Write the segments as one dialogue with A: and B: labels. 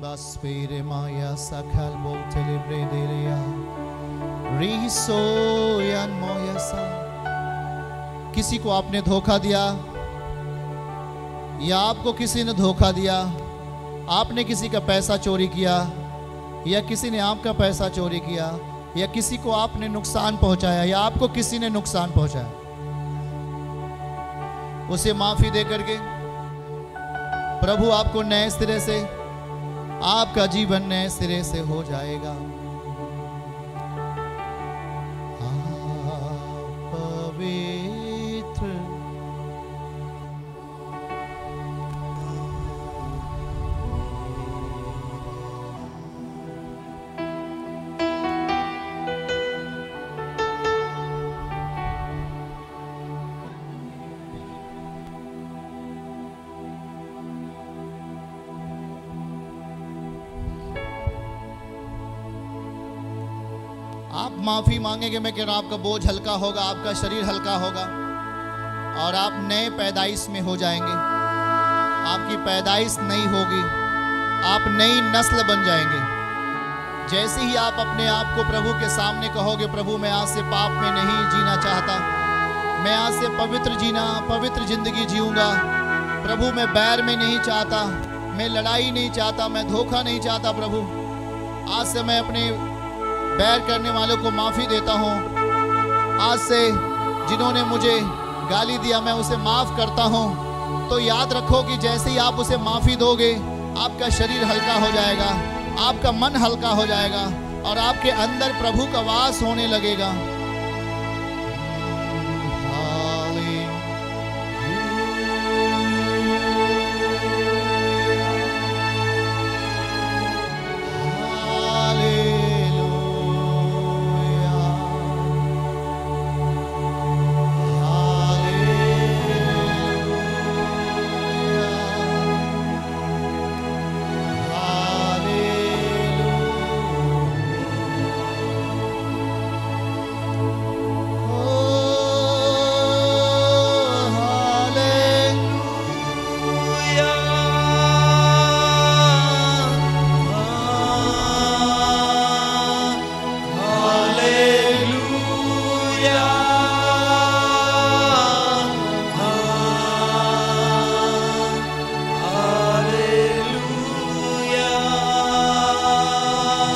A: Baspire Maya Sakal Botelebre Deria Riso Yan Moya Sa। किसी को आपने धोखा दिया या आपको किसी ने धोखा दिया, आपने किसी का पैसा चोरी किया या किसी ने आपका पैसा चोरी किया, या किसी को आपने नुकसान पहुंचाया या आपको किसी ने नुकसान पहुंचाया, उसे माफी दे करके प्रभु आपको नए सिरे से, आपका जीवन नए सिरे से हो जाएगा। पवित्र आप माफी मांगेंगे, मैं कह रहा हूं आपका बोझ हल्का होगा, आपका शरीर हल्का होगा और आप नए पैदाइश में हो जाएंगे। आपकी पैदाइश नई होगी, आप नई नस्ल बन जाएंगे। जैसे ही आप अपने आप को प्रभु के सामने कहोगे, प्रभु मैं आज से पाप में नहीं जीना चाहता, मैं आज से पवित्र जिंदगी जीऊंगा, प्रभु मैं बैर में नहीं चाहता, मैं लड़ाई नहीं चाहता, मैं धोखा नहीं चाहता, प्रभु आज से मैं अपने बैर करने वालों को माफ़ी देता हूँ, आज से जिन्होंने मुझे गाली दिया मैं उसे माफ़ करता हूँ। तो याद रखो कि जैसे ही आप उसे माफ़ी दोगे, आपका शरीर हल्का हो जाएगा, आपका मन हल्का हो जाएगा और आपके अंदर प्रभु का वास होने लगेगा।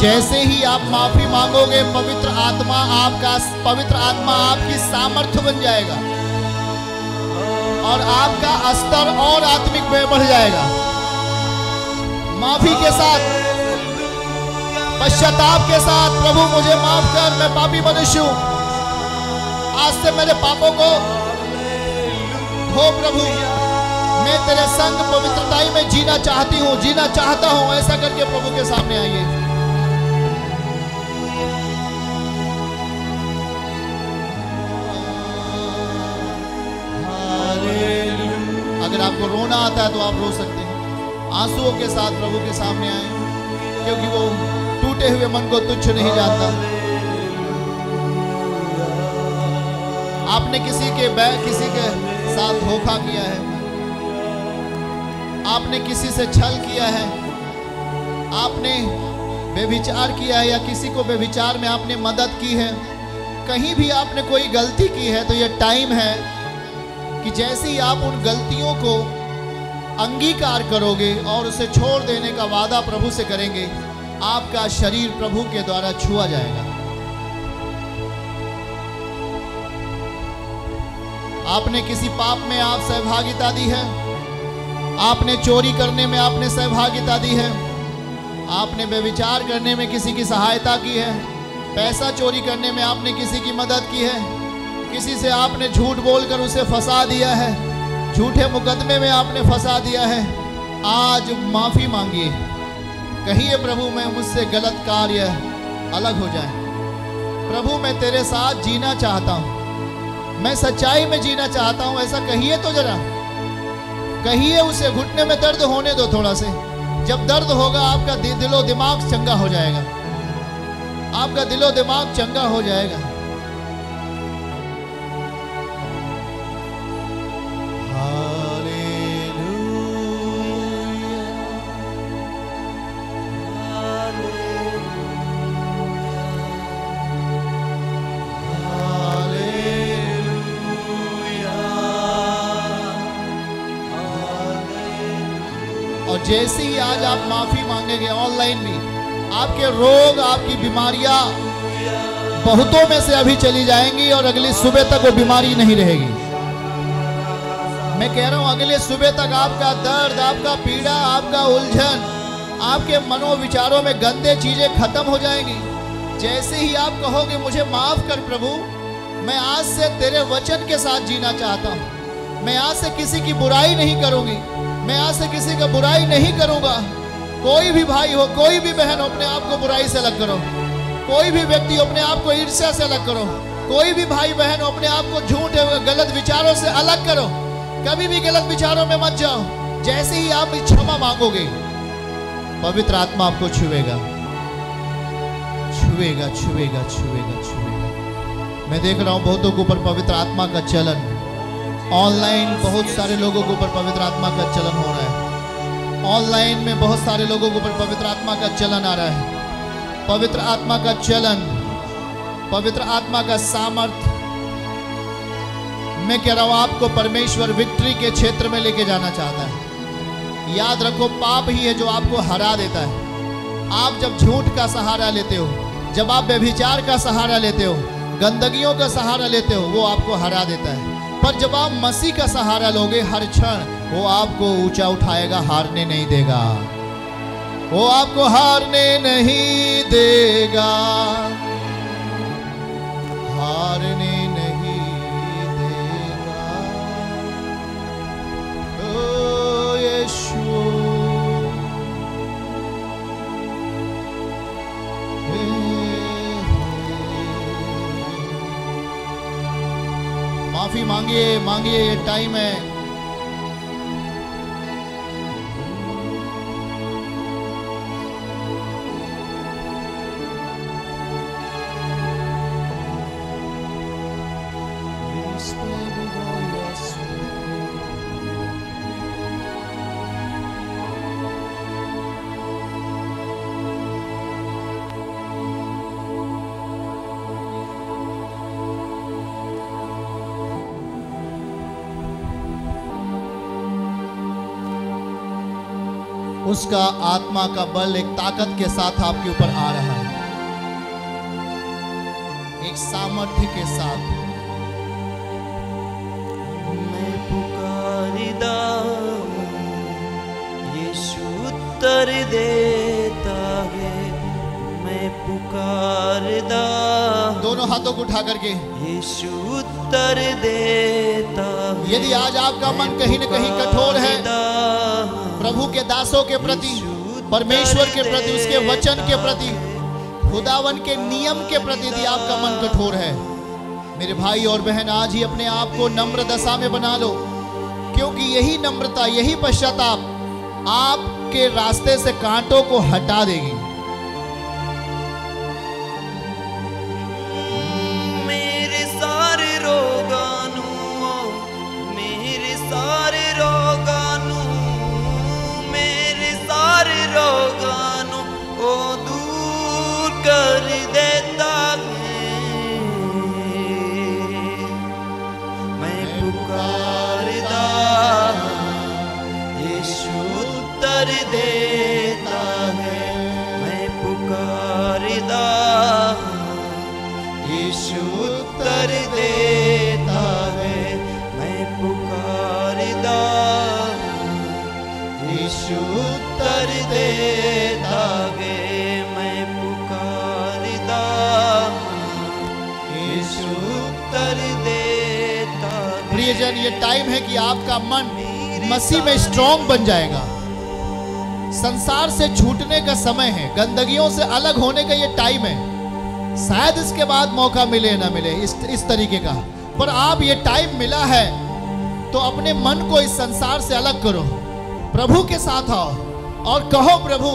A: जैसे ही आप माफी मांगोगे, पवित्र आत्मा आपकी सामर्थ्य बन जाएगा और आपका स्तर और आत्मिक में बढ़ जाएगा। माफी के साथ, पश्चाताप के साथ, प्रभु मुझे माफ कर, मैं पापी मनुष्य हूं, आज से मेरे पापों को धो प्रभु, मैं तेरे संग पवित्रताई में जीना चाहता हूं। ऐसा करके प्रभु के सामने आइए। अगर आपको रोना आता है तो आप रो सकते हैं, आंसुओं के साथ प्रभु के सामने आए, क्योंकि वो टूटे हुए मन को तुच्छ नहीं जानता। आपने किसी के साथ धोखा किया है, आपने किसी से छल किया है, आपने व्यभिचार किया है या किसी को व्यभिचार में आपने मदद की है, कहीं भी आपने कोई गलती की है, तो यह टाइम है कि जैसे ही आप उन गलतियों को अंगीकार करोगे और उसे छोड़ देने का वादा प्रभु से करेंगे, आपका शरीर प्रभु के द्वारा छुआ जाएगा। आपने किसी पाप में आप सहभागिता दी है, आपने चोरी करने में आपने सहभागिता दी है, आपने व्यभिचार करने में किसी की सहायता की है, पैसा चोरी करने में आपने किसी की मदद की है, किसी से आपने झूठ बोलकर उसे फंसा दिया है, झूठे मुकदमे में आपने फंसा दिया है, आज माफ़ी मांगिए, कहिए प्रभु मैं मुझसे गलत कार्य अलग हो जाए, प्रभु मैं तेरे साथ जीना चाहता हूँ, मैं सच्चाई में जीना चाहता हूँ। ऐसा कहिए तो जरा, कहिए उसे। घुटने में दर्द होने दो थोड़ा से, जब दर्द होगा आपका दिलो दिमाग चंगा हो जाएगा, आपका दिलो दिमाग चंगा हो जाएगा। और जैसे ही आज आप माफी मांगेंगे ऑनलाइन भी, आपके रोग, आपकी बीमारियां बहुतों में से अभी चली जाएंगी और अगली सुबह तक वो बीमारी नहीं रहेगी। मैं कह रहा हूं अगले सुबह तक आपका दर्द, आपका पीड़ा, आपका उलझन, आपके मनोविचारों में गंदे चीजें खत्म हो जाएंगी। जैसे ही आप कहोगे मुझे माफ कर प्रभु, मैं आज से तेरे वचन के साथ जीना चाहता हूं, मैं आज से किसी की बुराई नहीं करूंगी, मैं आज से किसी का बुराई नहीं करूंगा। कोई भी भाई हो, कोई भी बहन हो, अपने आप को बुराई से अलग करो। कोई भी व्यक्ति हो, अपने आप को ईर्ष्या से अलग करो। कोई भी भाई बहन हो, अपने आप को झूठ गलत विचारों से अलग करो। कभी भी गलत विचारों में मत जाओ। जैसे ही आप क्षमा मांगोगे, पवित्र आत्मा आपको छुएगा, छुएगा, छुएगा, छुएगा, छुएगा। मैं देख रहा हूं बहुतों के ऊपर पवित्र आत्मा का चलन, ऑनलाइन बहुत सारे लोगों के ऊपर पवित्र आत्मा का चलन हो रहा है। ऑनलाइन में बहुत सारे लोगों के ऊपर पवित्र आत्मा का चलन आ रहा है। पवित्र आत्मा का चलन, पवित्र आत्मा का सामर्थ। मैं कह रहा हूं आपको परमेश्वर विक्ट्री के क्षेत्र में लेके जाना चाहता है। याद रखो, पाप ही है जो आपको हरा देता है। आप जब झूठ का सहारा लेते हो, जब आप व्यभिचार का सहारा लेते हो, गंदगियों का सहारा लेते हो, वो आपको हरा देता है। पर जब आप मसीह का सहारा लोगे, हर क्षण वो आपको ऊंचा उठाएगा, हारने नहीं देगा। वो आपको हारने नहीं देगा, हारने नहीं देगा। ओ यीशु, माफी मांगिए, मांगिए, ये टाइम है। उसका आत्मा का बल एक ताकत के साथ आपके ऊपर आ रहा है, एक सामर्थ्य के साथ।
B: मैं पुकारिदा, यीशु उत्तर देता है। मैं पुकारिदा,
A: दोनों हाथों को उठा करके,
B: यीशु उत्तर देता है।
A: यदि आज आपका मन कहीं न कहीं कठोर है, प्रभु के दासों के प्रति, परमेश्वर के प्रति, उसके वचन के प्रति, खुदावन के नियम के प्रति यदि आपका मन कठोर है, मेरे भाई और बहन, आज ही upने आप को नम्र दशा में बना लो, क्योंकि यही नम्रता, यही पश्चाताप आपके रास्ते से कांटों को हटा देगी।
B: मेरे सारे रोगानु, मेरे सारे रोगानु, मेरे सारे रोगानु ओ दूर कर देता है। मैं पुकारदा, यीशु उत्तर देता है। मैं पुकारदा, यीशु उत्तर देता है। मैं पुकारदा, यीशु उत्तर देता है। मैं पुकारदा, यीशु उत्तर देता है।
A: प्रियजन, ये टाइम है कि आपका मन मसीह में स्ट्रॉन्ग बन जाएगा। संसार से छूटने का समय है, गंदगियों से अलग होने का ये टाइम है। शायद इसके बाद मौका मिले ना मिले इस तरीके का, पर आप ये टाइम मिला है तो अपने मन को इस संसार से अलग करो, प्रभु के साथ आओ और कहो, प्रभु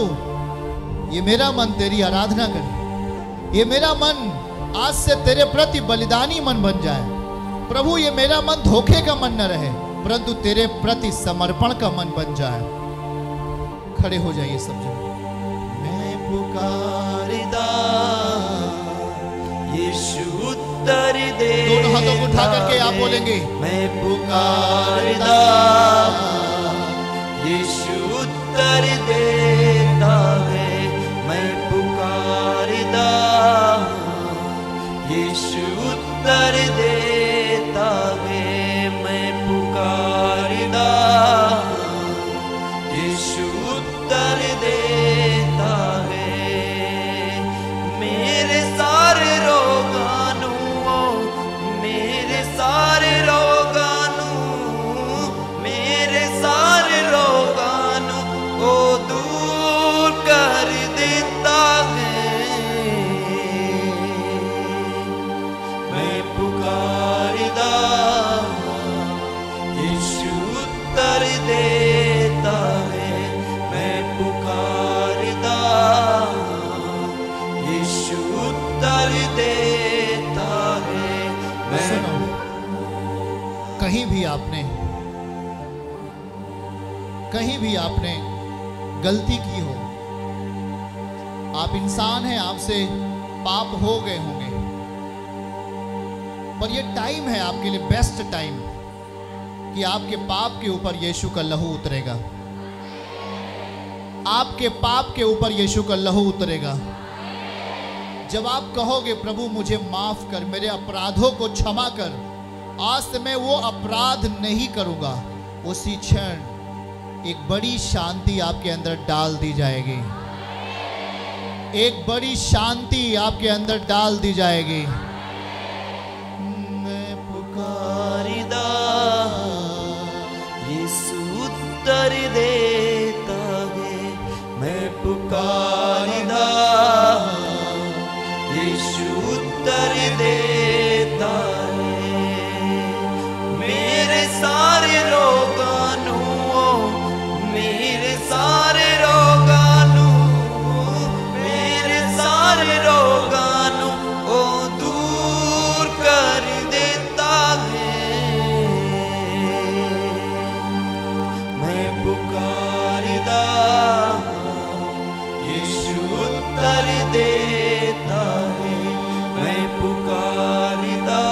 A: ये मेरा मन तेरी आराधना करे, ये मेरा मन आज से तेरे प्रति बलिदानी मन बन जाए। प्रभु ये मेरा मन धोखे का मन न रहे, परंतु तेरे प्रति समर्पण का मन बन जाए। खड़े हो जाइए सब जन।
B: मैं पुकारदा, यीशु उत्तर दे।
A: दोनों हाथों को उठा करके आप बोलेंगे,
B: मैं पुकारदा, यीशु उत्तर देता है मैं पुकारदा यीशु उत्तर देता है मैं पुकारदा यीशु उत्तर देता है मेरे सारे रोगां नूं मेरे सारे रोगां नूं मेरे सारे रोगां नूं ओ दूर कर देता है मैं पुकारदा यीशु उत्तर देता है मैं पुकारदा यीशु उत्तर देता है
A: सुनो, कहीं भी आपने गलती की हो, आप इंसान हैं, आपसे पाप हो गए होंगे, पर ये टाइम है आपके लिए, बेस्ट टाइम, कि आपके पाप के ऊपर यीशु का लहू उतरेगा। आपके पाप के ऊपर यीशु का लहू उतरेगा। जब आप कहोगे प्रभु मुझे माफ कर, मेरे अपराधों को क्षमा कर, आज से मैं वो अपराध नहीं करूंगा, उसी क्षण एक बड़ी शांति आपके अंदर डाल दी जाएगी। एक बड़ी शांति आपके अंदर डाल दी जाएगी।
B: मैं पुकारदा यीशु उत्तर देता है मैं पुकारदा यीशु उत्तर देता है मेरे सारे रोगां नूं मेरे सारे रोगां नूं मेरे सारे रोगां नूं ओ दूर कर देता है मैं पुकारदा यीशु उत्तर देता है मैं पुकारदा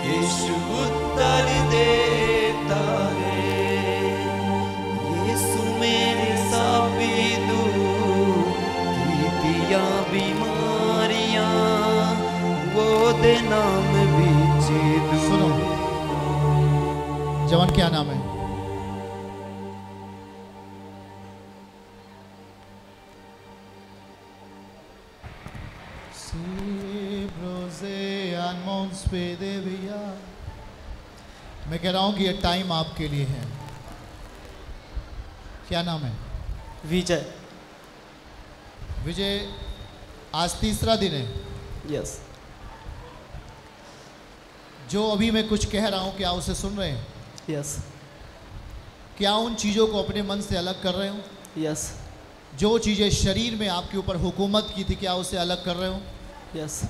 B: यीशु उत्तर देता है यीशु मेरे साबी दूर कीतियां बीमारियां वो दे नाम विच
A: सुनो, जवान क्या नाम है? मैं कह रहा हूं कि ये टाइम आपके लिए है। क्या नाम है?
C: विजय।
A: विजय, आज तीसरा दिन है।
C: यस।
A: जो अभी मैं कुछ कह रहा हूं, क्या उसे सुन रहे हैं?
C: यस।
A: क्या उन चीज़ों को अपने मन से अलग कर रहे हो?
C: यस।
A: जो चीज़ें शरीर में आपके ऊपर हुकूमत की थी, क्या उसे अलग कर रहे हो?
C: यस।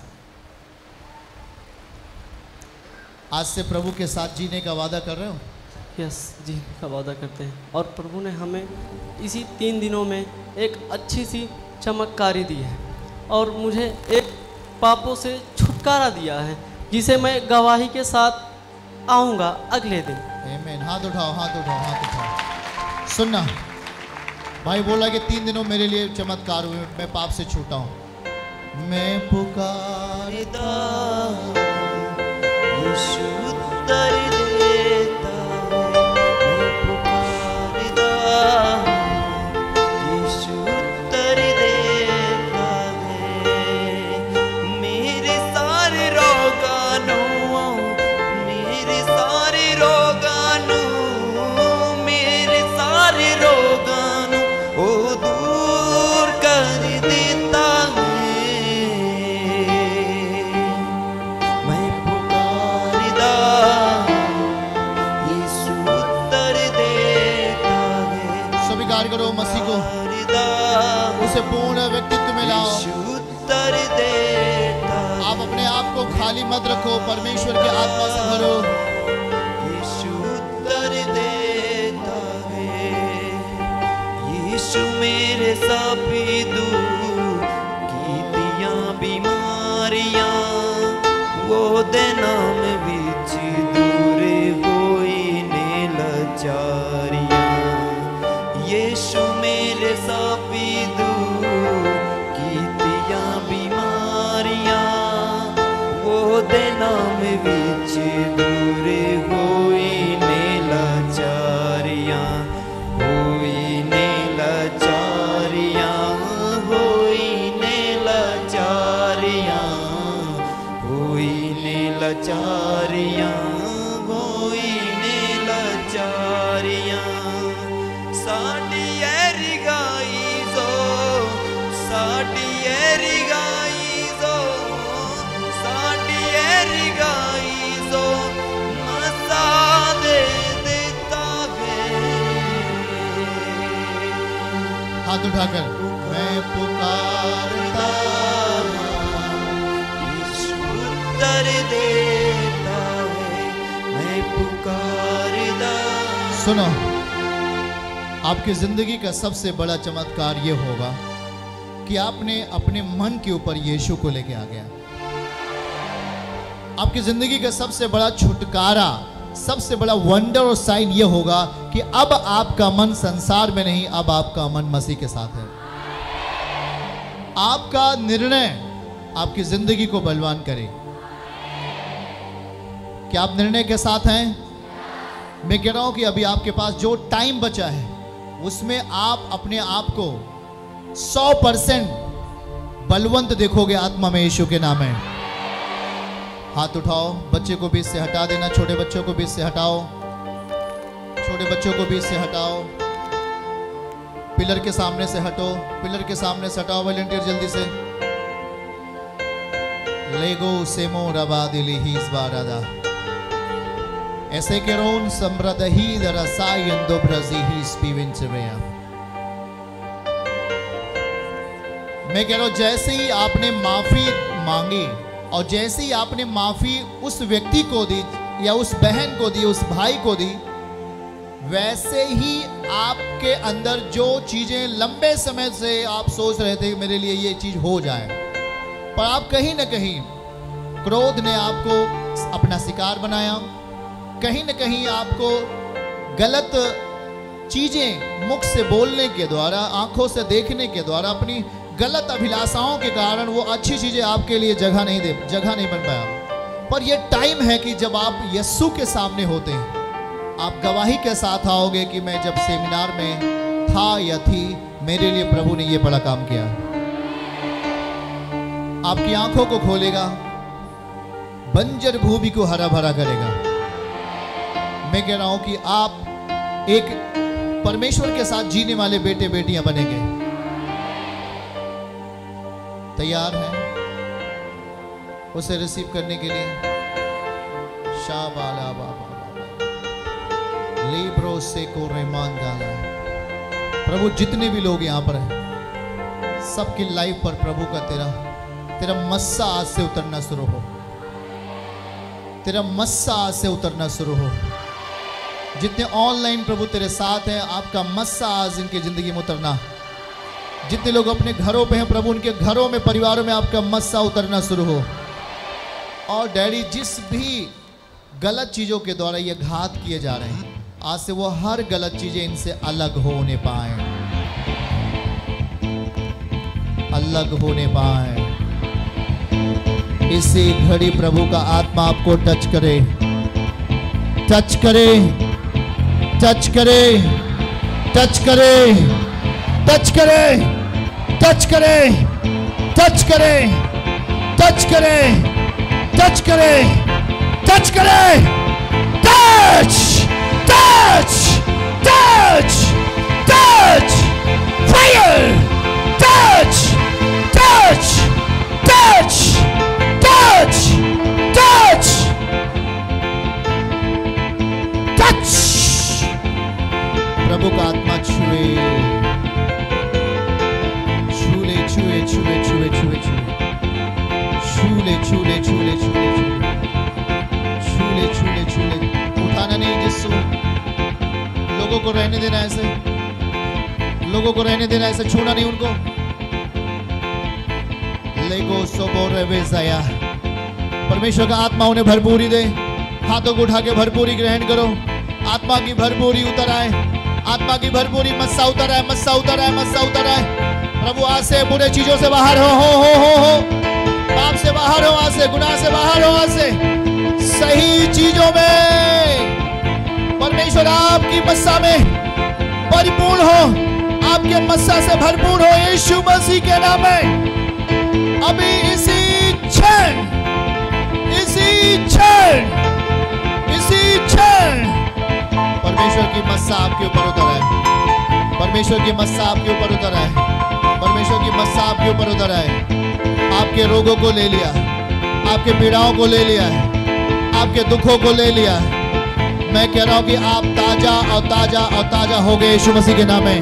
A: आज से प्रभु के साथ जीने का वादा कर रहे हो?
C: यस, जीने का वादा करते हैं। और प्रभु ने हमें इसी 3 दिनों में एक अच्छी सी चमत्कारी दी है और मुझे एक पापों से छुटकारा दिया है, जिसे मैं गवाही के साथ आऊँगा अगले दिन।
A: आमीन। हाथ उठाओ, हाथ उठाओ, हाथ उठाओ। सुनना, भाई बोला कि 3 दिनों मेरे लिए चमत्कार हुए, मैं पाप से छूटा हूँ। मैं पुकारदा
B: यीशु उत्तर देता है मैं पुकारदा यीशु उत्तर देता है मेरे सारे रोगां नूं मेरे सारे रोगां नूं मेरे सारे रोगां नूं ओ दूर कर देता है मैं पुकारदा यीशु उत्तर देता है
A: स्वीकार करो मसीह को, उसे पूर्ण व्यक्तित्व में लाओ।
B: यीशु उत्तर देता
A: आप अपने आप को खाली मत रखो, परमेश्वर की आत्मा से भरो।
B: यीशु उत्तर देता है यीशु मेरे साबी दूर कीतियां बीमारियां वो दे नाम विच दूर होई ने लाचारियां यीशु मेरे सापी दूर कीतियां बीमारियां वो देना में विच दूर होई ने लाचारियां होई ने लाचारियां होई ने लाचारियां होई ने लाचारियां होई ने लाचारियां साडी एरी गाई जो साडी एरी गाई जो साडी एरी गाई जो मसा दे देता है
A: हाथ उठाकर मैं पुकारता
B: यीशु उत्तर देता है मैं पुकारता।
A: सुनो, आपकी जिंदगी का सबसे बड़ा चमत्कार ये होगा कि आपने अपने मन के ऊपर यीशु को लेके आ गया। आपकी जिंदगी का सबसे बड़ा छुटकारा, सबसे बड़ा वंडर और साइन ये होगा कि अब आपका मन संसार में नहीं, अब आपका मन मसीह के साथ है। आपका निर्णय आपकी जिंदगी को बलवान करे। क्या आप निर्णय के साथ हैं? मैं कह रहा हूं कि अभी आपके पास जो टाइम बचा है उसमें आप अपने आप को 100% बलवंत देखोगे आत्मा में, यीशु के नाम है। हाथ उठाओ, बच्चे को बीच से हटा देना, छोटे बच्चों को बीच से हटाओ, छोटे बच्चों को बीच से हटाओ, पिलर के सामने से हटो, पिलर के सामने से हटाओ, वॉलंटियर जल्दी से। लेगो सेमो रबादिली हिज बारादा ऐसे के रोन समृद्धि दरसायंदो ब्रजीही स्पीविंचवेया। मैं कह रहा हूं जैसे ही आपने माफी मांगी और जैसे ही आपने माफी उस व्यक्ति को दी या उस बहन को दी, उस भाई को दी, वैसे ही आपके अंदर जो चीजें लंबे समय से आप सोच रहे थे मेरे लिए ये चीज हो जाए, पर आप कहीं ना कहीं क्रोध ने आपको अपना शिकार बनाया, कहीं ना कहीं आपको गलत चीजें मुख से बोलने के द्वारा, आंखों से देखने के द्वारा, अपनी गलत अभिलाषाओं के कारण वो अच्छी चीजें आपके लिए जगह नहीं बन पाया। पर ये टाइम है कि जब आप यीशु के सामने होते हैं, आप गवाही के साथ आओगे कि मैं जब सेमिनार में था या थी, मेरे लिए प्रभु ने ये बड़ा काम किया। आपकी आंखों को खोलेगा, बंजर भूमि को हरा भरा करेगा। मैं कह रहा हूं कि आप एक परमेश्वर के साथ जीने वाले बेटे बेटियां बनेंगे। तैयार हैं उसे रिसीव करने के लिए? शाबाला बाबा लीब्रो से को रेमान डाला। प्रभु जितने भी लोग यहां पर हैं, सबकी लाइफ पर प्रभु का तेरा मस्सा आज से उतरना शुरू हो, तेरा मस्सा आज से उतरना शुरू हो। जितने ऑनलाइन प्रभु तेरे साथ हैं, आपका मस्सा आज इनकी जिंदगी में उतरना। जितने लोग अपने घरों पे हैं प्रभु, उनके घरों में, परिवारों में आपका मस्सा उतरना शुरू हो। और डैडी, जिस भी गलत चीजों के द्वारा ये घात किए जा रहे हैं, आज से वो हर गलत चीजें इनसे अलग होने पाए, अलग होने पाए। इसी घड़ी प्रभु का आत्मा आपको टच करे, टच करे, टच करे, टच करे, टच करे, टच करे, टच करे, टच करे, टच करे, टच करे, touch, touch, touch, touch, fire, touch, touch, touch, touch, touch, touch. प्रभु का आत्मा छुए, छूले, छुए, छुए, छुए, छुए, छूले, छूले, छूले, छूले, छूले, छूले, छूले। उठाना नहीं, जिस लोगों को रहने देना ऐसे, लोगों को रहने देना ऐसे, छूना नहीं उनको। लेगो सोबो रेवेज़ाया। परमेश्वर का आत्मा उन्हें भरपूरी दे। हाथों को उठा के भरपूरी ग्रहण करो, आत्मा की भरपूरी उतर आए, आत्मा की भरपूरी मस्सा उतर है, मस्सा उतर है, मस्सा उतर है। प्रभु आज से बुरे चीजों से बाहर हो, पाप से बाहर हो, आज से गुनाह से बाहर हो, आज से सही चीजों में परमेश्वर आपकी मस्सा में परिपूर्ण हो, आपके मस्सा से भरपूर हो यीशु मसीह के नाम में। अभी इसी क्षण परमेश्वर की मस्सा आपके ऊपर उतर है, परमेश्वर की मस्सा आपके ऊपर उतर है, परमेश्वर की मस्सा आपके ऊपर उतर है। आपके रोगों को ले लिया, आपके पीड़ाओं को ले लिया, आपके दुखों को ले लिया। मैं कह रहा हूं कि आप ताजा और ताजा और ताजा हो गए यीशु मसीह के नाम में।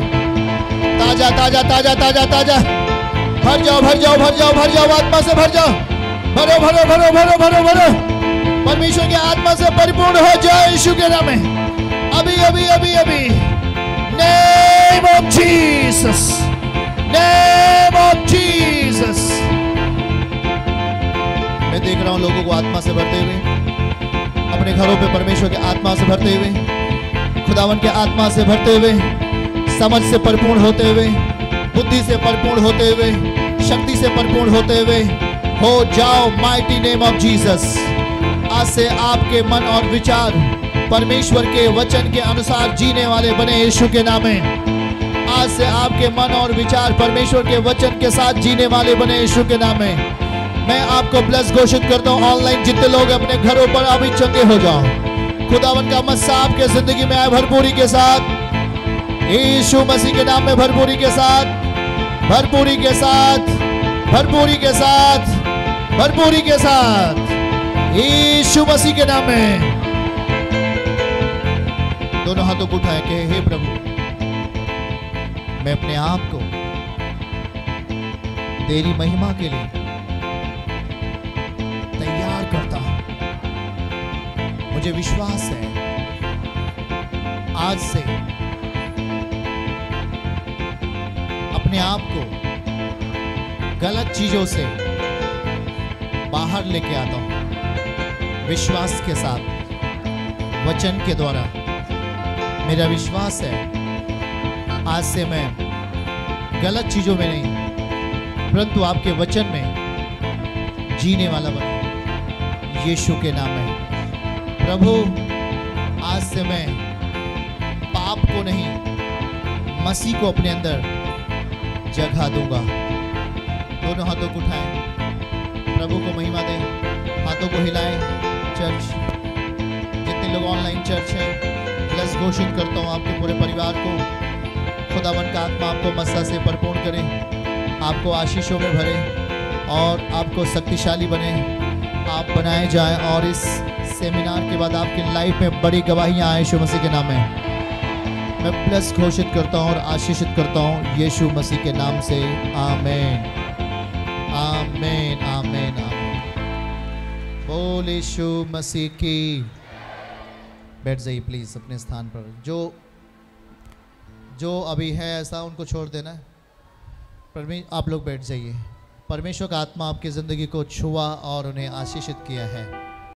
A: ताजा ताजा ताजा ताजा ताजा भर जाओ, भर जाओ, भर जाओ, भर जाओ, आत्मा से भर जाओ, भरो भरो भरो भरो भरो भरो। परमेश्वर की आत्मा से परिपूर्ण हो जाए यीशु के नाम में। अभी अभी अभी अभी name of Jesus, name of Jesus. मैं देख रहा हूं लोगों को आत्मा से भरते हुए, अपने घरों पे परमेश्वर के आत्मा से भरते हुए, खुदावन के आत्मा से भरते हुए, समझ से परिपूर्ण होते हुए, बुद्धि से परिपूर्ण होते हुए, शक्ति से परिपूर्ण होते हुए हो जाओ माइटी नेम ऑफ जीसस। आज से आपके मन और विचार परमेश्वर के वचन के अनुसार जीने वाले बने यीशु के नाम में। आज से आपके मन और विचार परमेश्वर के वचन के साथ जीने वाले बने यीशु के नाम में। मैं आपको ब्लेस घोषित करता हूँ। ऑनलाइन जितने लोग अपने घरों पर अभी चंगे हो जाओ, खुदावन का मस्सा आपके जिंदगी में आए भरपूरी के साथ, यीशु मसीह के नाम में भरपूरी के साथ, भरपूरी के साथ, भरपूरी के साथ, भरपूरी के साथ, यीशु मसीह के नाम में। दोनों हाथों को उठाए कहे, हे प्रभु, मैं अपने आप को तेरी महिमा के लिए तैयार करता हूं। मुझे विश्वास है आज से अपने आप को गलत चीजों से बाहर लेके आता हूं, विश्वास के साथ, वचन के द्वारा। मेरा विश्वास है आज से मैं गलत चीजों में नहीं परंतु आपके वचन में जीने वाला बनूं यीशु के नाम में। प्रभु आज से मैं पाप को नहीं मसीह को अपने अंदर जगह दूंगा। दोनों हाथों को उठाएं, प्रभु को महिमा दें, हाथों को हिलाएं। चर्च जितने लोग ऑनलाइन चर्च हैं, ब्लेस घोषित करता हूँ आपके पूरे परिवार को। खुदावन का आत्मा आपको मस्सा से परिपूर्ण करे, आपको आशीषों में भरे और आपको शक्तिशाली बने, आप बनाए जाएं और इस सेमिनार के बाद आपकी लाइफ में बड़ी गवाहियाँ आए यीशु मसीह के नाम में। मैं ब्लेस घोषित करता हूँ और आशीषित करता हूँ यीशु मसीह के नाम से। आमीन, आमीन, आमीन, आमीन। बोल यीशु मसीह की। बैठ जाइए प्लीज अपने स्थान पर। जो अभी है ऐसा उनको छोड़ देना है। आप लोग बैठ जाइए। परमेश्वर का आत्मा आपकी ज़िंदगी को छुआ और उन्हें आशीषित किया है।